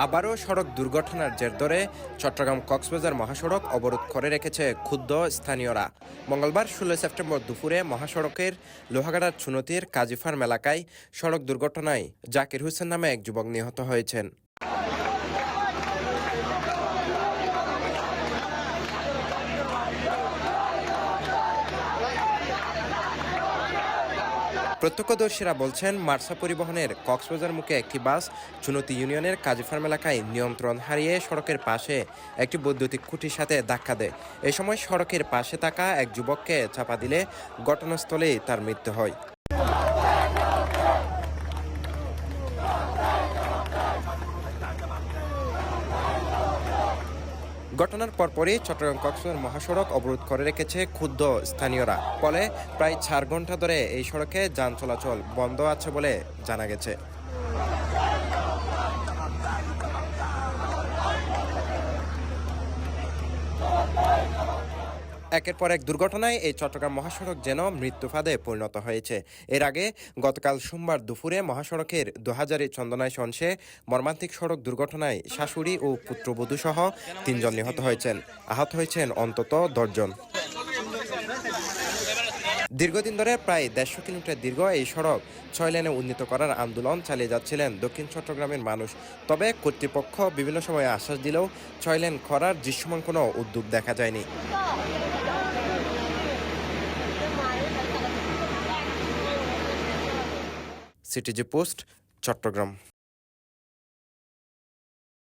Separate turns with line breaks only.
আবারও সড়ক দুর্ঘটনার জের ধরে চট্টগ্রাম কক্সবাজার মহাসড়ক অবরোধ করে রেখেছে ক্ষুব্ধ স্থানীয়রা। মঙ্গলবার ১৬ সেপ্টেম্বর দুপুরে মহাসড়কের লোহাগাড়ার চুনতির কাজী ফার্ম এলাকায় সড়ক দুর্ঘটনায় জাকির হোসেন নামে এক যুবক নিহত হয়েছেন। প্রত্যক্ষদর্শীরা বলছেন, মার্সা পরিবহনের কক্সবাজার মুখে একটি বাস চুনতি ইউনিয়নের কাজী ফার্ম এলাকায় নিয়ন্ত্রণ হারিয়ে সড়কের পাশে একটি বৈদ্যুতিক খুঁটির সাথে ধাক্কা দেয়। এ সময় সড়কের পাশে থাকা এক যুবককে চাপা দিলে ঘটনাস্থলেই তার মৃত্যু হয়। ঘটনার পরপরই চট্টগ্রাম কক্সবাজার মহাসড়ক অবরোধ করে রেখেছে ক্ষুব্ধ স্থানীয়রা। ফলে প্রায় ৪ ঘন্টা ধরে এই সড়কে যান চলাচল বন্ধ আছে বলে জানা গেছে। একের পর এক দুর্ঘটনায় এই চট্টগ্রাম মহাসড়ক যেন মৃত্যুফাদে পরিণত হয়েছে। এর আগে গতকাল সোমবার দুপুরে মহাসড়কের দোহাজারী চন্দনাইশ অংশে মর্মান্তিক সড়ক দুর্ঘটনায় শাশুড়ি ও পুত্রবধূ সহ ৩ জন নিহত হয়েছেন। আহত হয়েছেন অন্তত ১০ জন। দীর্ঘদিন ধরে প্রায় ১৫০ কিলোমিটার দীর্ঘ এই সড়ক ৬ লেনে উন্নীত করার আন্দোলন চালিয়ে যাচ্ছিলেন দক্ষিণ চট্টগ্রামের মানুষ। তবে কর্তৃপক্ষ বিভিন্ন সময়ে আশ্বাস দিলেও ৬ লেন করার দৃশ্যমান কোনো উদ্যোগ দেখা যায়নি। CTG post, Chittagong.